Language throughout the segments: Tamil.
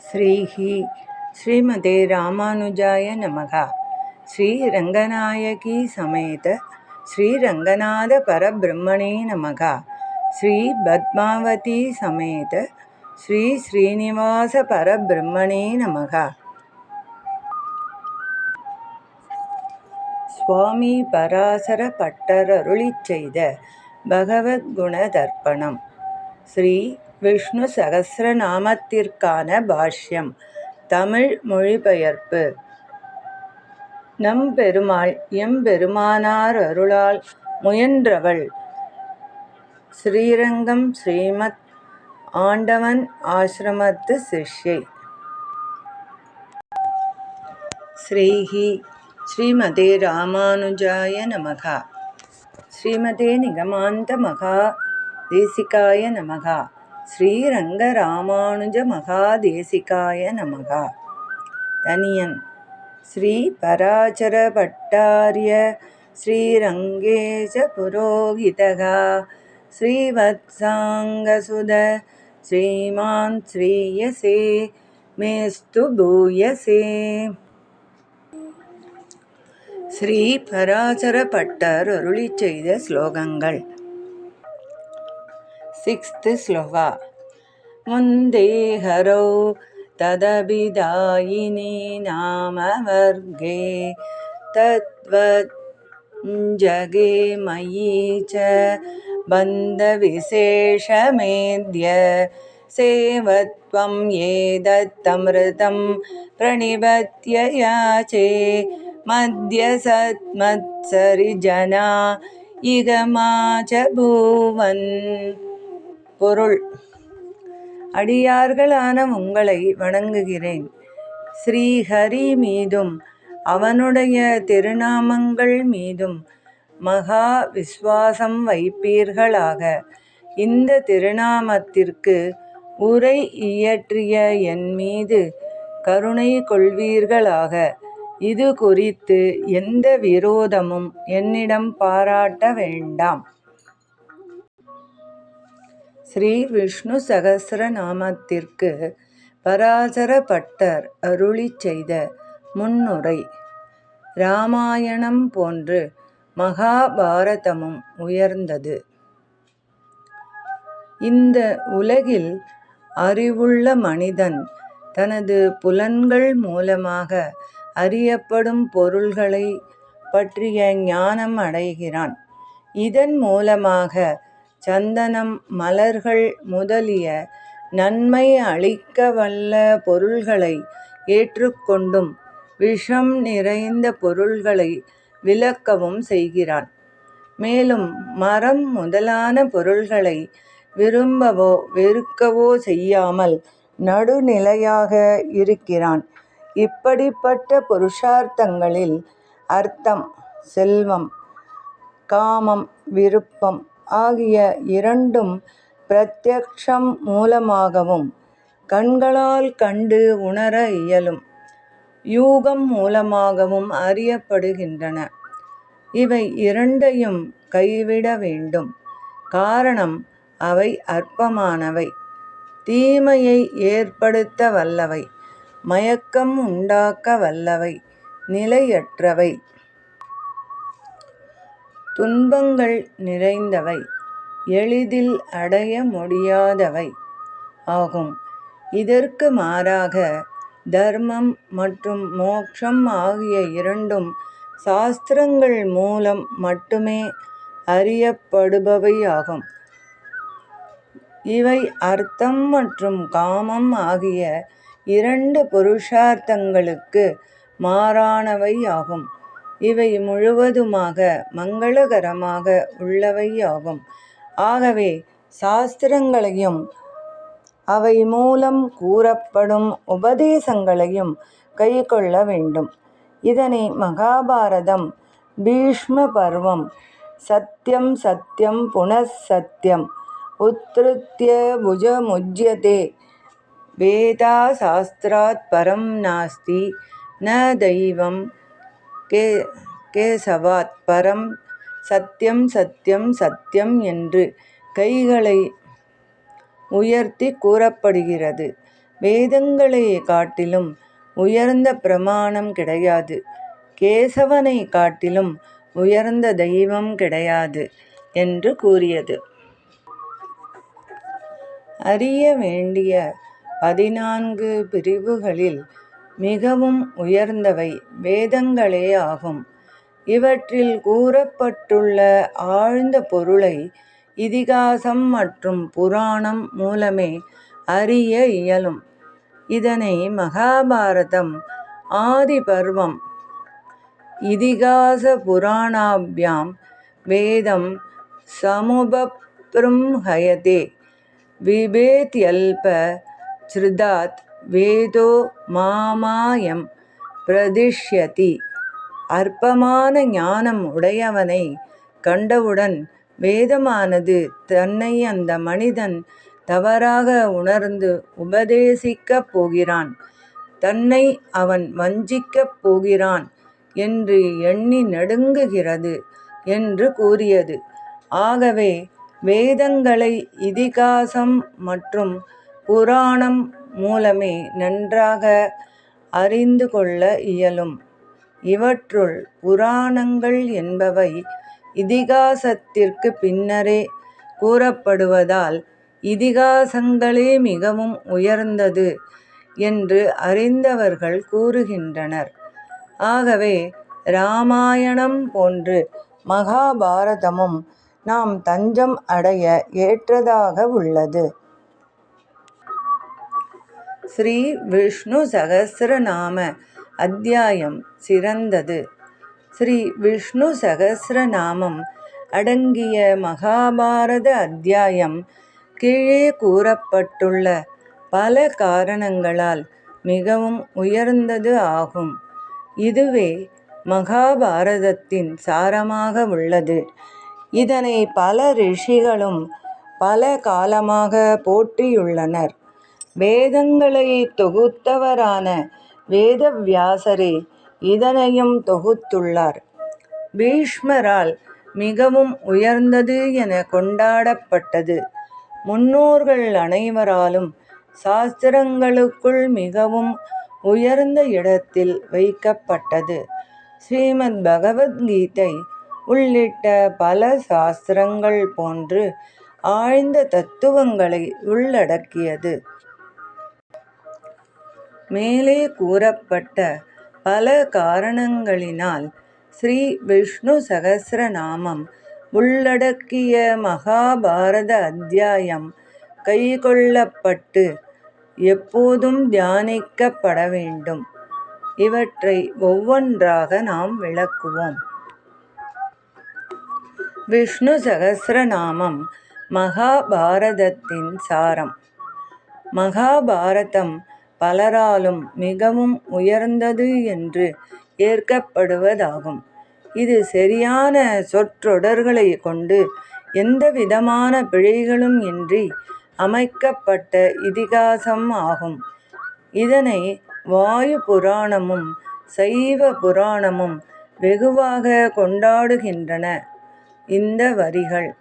ஸ்ரீஹி ஸ்ரீமதே ராமானுஜாய நமக. ஸ்ரீ ரங்கநாயகி சமேத ஸ்ரீ ரங்கநாத பரபிரம்மணே நமக. ஸ்ரீ பத்மாவதி சமேத ஸ்ரீ ஸ்ரீனிவாச பரபிரம்மணே நமக. சுவாமி பராசர பட்டர் அருளிச் செய்த பகவத்குண தர்ப்பணம். ஸ்ரீ விஷ்ணு சகஸ்ரநாமத்திற்கான பாஷ்யம். தமிழ் மொழிபெயர்ப்பு. நம்பெருமாள் எம்பெருமானார் அருளால் முயன்றவள் ஸ்ரீரங்கம் ஸ்ரீமத் ஆண்டவன் ஆசிரமத்து சிஷ்யை. ஸ்ரீஹி ஸ்ரீமதே ராமானுஜாய நமக. ஸ்ரீமதே நிகமாந்த மகா தேசிகாய நமக. ஸ்ரீரங்க ராமானுஜ மகாதேசிகாய நமக. தனியன். ஸ்ரீ பராசர பட்டார்ய ஸ்ரீரங்கேச புரோகிதக ஸ்ரீவத்சாங்கசுத ஸ்ரீமான் ஸ்ரீயசே மேஸ்து பூயசே. ஸ்ரீ பராசர பட்டர் அருளிச் செய்த ஸ்லோகங்கள். 6th ஸ்லோகா. முந்தே ஹரௌ ததபிதாயினி நாம வர்கே தத்வத் ஜகே மயி ச பந்த விசேஷமேத்ய சேவத்வம் ஏதத்தம்ருதம் பிரணிபத்ய யாச்சே மத்ய சத்மத்சரி ஜனா இகமாச்ச பூவன். பொருள். அடியார்களான உங்களை வணங்குகிறேன். ஸ்ரீஹரி மீதும் அவனுடைய திருநாமங்கள் மீதும் மகா விஸ்வாசம் வைப்பீர்களாக. இந்த திருநாமத்திற்கு உரை இயற்றிய என் மீது கருணை கொள்வீர்களாக. இது குறித்து எந்த விரோதமும் என்னிடம் பாராட்ட வேண்டாம். ஸ்ரீ விஷ்ணு சகஸ்ரநாமத்திற்கு பராசர பட்டர் அருளிச் செய்த முன்னுரை. இராமாயணம் போன்று மகாபாரதமும் உயர்ந்தது. இந்த உலகில் அறிவுள்ள மனிதன் தனது புலன்கள் மூலமாக அறியப்படும் பொருள்களை பற்றிய ஞானம் அடைகிறான். இதன் மூலமாக சந்தனம், மலர்கள் முதலிய நன்மை அளிக்க வல்ல பொருள்களை ஏற்றுக்கொண்டும் விஷம் நிறைந்த பொருள்களை விலக்கவும் செய்கிறான். மேலும் மரம் முதலான பொருள்களை விரும்பவோ வெறுக்கவோ செய்யாமல் நடுநிலையாக இருக்கிறான். இப்படிப்பட்ட புருஷார்த்தங்களில் அர்த்தம், செல்வம், காமம், விருப்பம் ஆகிய இரண்டும் பிரத்யக்ஷம் மூலமாகவும் கண்களால் கண்டு உணர இயலும் யூகம் மூலமாகவும் அறியப்படுகின்றன. இவை இரண்டையும் கைவிட வேண்டும். காரணம், அவை அற்பமானவை, தீமையை ஏற்படுத்த வல்லவை, மயக்கம் உண்டாக்க வல்லவை, நிலையற்றவை, துன்பங்கள் நிறைந்தவை, எளிதில் அடைய முடியாதவை ஆகும். இதற்கு மாறாக தர்மம் மற்றும் மோட்சம் ஆகிய இரண்டும் சாஸ்திரங்கள் மூலம் மட்டுமே அறியப்படுபவையாகும். இவை அர்த்தம் மற்றும் காமம் ஆகிய இரண்டு புருஷார்த்தங்களுக்கு மாறானவை ஆகும். இவை முழுவதுமாக மங்களகரமாக உள்ளவையாகும். ஆகவே சாஸ்திரங்களையும் அவை மூலம் கூறப்படும் உபதேசங்களையும் கைக்கொள்ள வேண்டும். இதனை மகாபாரதம் பீஷ்ம பர்வம் சத்யம் சத்யம் புனഃசத்யம் உத்ருத்ய புஜமுஜ்யதே வேதா சாஸ்திராத் பரம் நாஸ்தி ந தெய்வம் கேசவாத் பரம் சத்யம் சத்யம் சத்யம் என்று கைகளை உயர்த்தி கூறப்படுகிறது. வேதங்களை காட்டிலும் உயர்ந்த பிரமாணம் கிடையாது. கேசவனை காட்டிலும் உயர்ந்த தெய்வம் கிடையாது என்று கூறியது. அறிய வேண்டிய 14 பிரிவுகளில் மிகவும் உயர்ந்தவை வேதங்களே ஆகும். இவற்றில் கூறப்பட்டுள்ள ஆழ்ந்த பொருளை இதிகாசம் மற்றும் புராணம் மூலமே அறிய இயலும். இதனை மகாபாரதம் ஆதி பர்வம் இதிகாச புராணாபியாம் வேதம் சமுபப்ரும்ஹயதே விபேத்யல்ப ஸ்ருதாத் வேதோ மாமாயம் பிரதிஷ்யதி. அற்பமான ஞானம் உடையவனை கண்டவுடன் வேதமானது தன்னை அந்த மனிதன் தவறாக உணர்ந்து உபதேசிக்கப் போகிறான், தன்னை அவன் வஞ்சிக்கப் போகிறான் என்று எண்ணி நடுங்குகிறது என்று கூறியது. ஆகவே வேதங்களை இதிகாசம் மற்றும் புராணம் மூலமே நன்றாக அறிந்து கொள்ள இயலும். இவற்றுள் புராணங்கள் என்பவை இதிகாசத்திற்கு பின்னரே கூறப்படுவதால் இதிகாசங்களே மிகவும் உயர்ந்தது என்று அறிந்தவர்கள் கூறுகின்றனர். ஆகவே இராமாயணம் போன்று மகாபாரதமும் நாம் தஞ்சம் அடைய ஏற்றதாக உள்ளது. ஸ்ரீ விஷ்ணு சகஸ்ரநாம அத்தியாயம் சிறந்தது. ஸ்ரீ விஷ்ணு சகஸ்ரநாமம் அடங்கிய மகாபாரத அத்தியாயம் கீழே கூறப்பட்டுள்ள பல காரணங்களால் மிகவும் உயர்ந்தது ஆகும். இதுவே மகாபாரதத்தின் சாரமாக உள்ளது. இதனை பல ரிஷிகளும் பல காலமாக போற்றியுள்ளனர். வேதங்களை தொகுத்தவரான வேதவியாசரே இதனையும் தொகுத்துள்ளார். பீஷ்மரால் மிகவும் உயர்ந்தது என கொண்டாடப்பட்டது. முன்னோர்கள் அனைவராலும் சாஸ்திரங்களுக்குள் மிகவும் உயர்ந்த இடத்தில் வைக்கப்பட்டது. ஸ்ரீமத் பகவத்கீதை உள்ளிட்ட பல சாஸ்திரங்கள் போன்று ஆழ்ந்த தத்துவங்களை உள்ளடக்கியது. மேலே கூறப்பட்ட பல காரணங்களினால் ஸ்ரீ விஷ்ணு சகஸ்ரநாமம் உள்ளடக்கிய மகாபாரத அத்தியாயம் கைக்கொள்ளப்பட்டு எப்போதும் தியானிக்கப்பட வேண்டும். இவற்றை ஒவ்வொன்றாக நாம் விளக்குவோம். விஷ்ணு சகஸ்ரநாமம் மகாபாரதத்தின் சாரம். மகாபாரதம் பலராலும் மிகவும் உயர்ந்தது என்று ஏற்கப்படுவதாகும். இது சரியான சொற்றொடர்களை கொண்டு எந்தவிதமான பிழைகளும் இன்றி அமைக்கப்பட்ட இதிகாசம் ஆகும். இதனை வாயு புராணமும் சைவ புராணமும் வெகுவாக கொண்டாடுகின்றன. இந்த வரிகள்.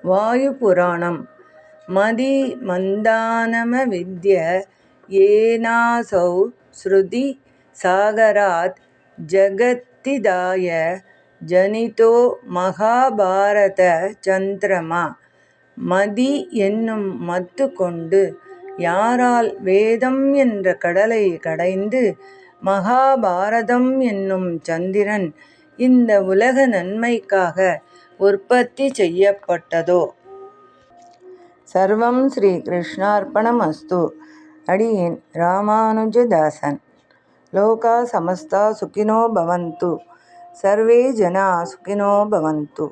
வாயு புராணம். மதி மந்தானம வித்ய ஏனாசௌ ஸ்ருதி சாகராத் ஜகத்திதாய ஜனிதோ மகாபாரத சந்திரமா. மதி என்னும் மத்து கொண்டு யாரால் வேதம் என்ற கடலை கடைந்து மகாபாரதம் என்னும் சந்திரன் இந்த உலக நன்மைக்காக உற்பத்தி செய்யப்பட்டதோ. சர்வம் ஸ்ரீ கிருஷ்ணார்ப்பணமஸ்து. அடியேன் ராமானுஜதாசன். லோகா சமஸ்தா சுகினோ பவந்து. சர்வே ஜனா சுகினோ பவந்து.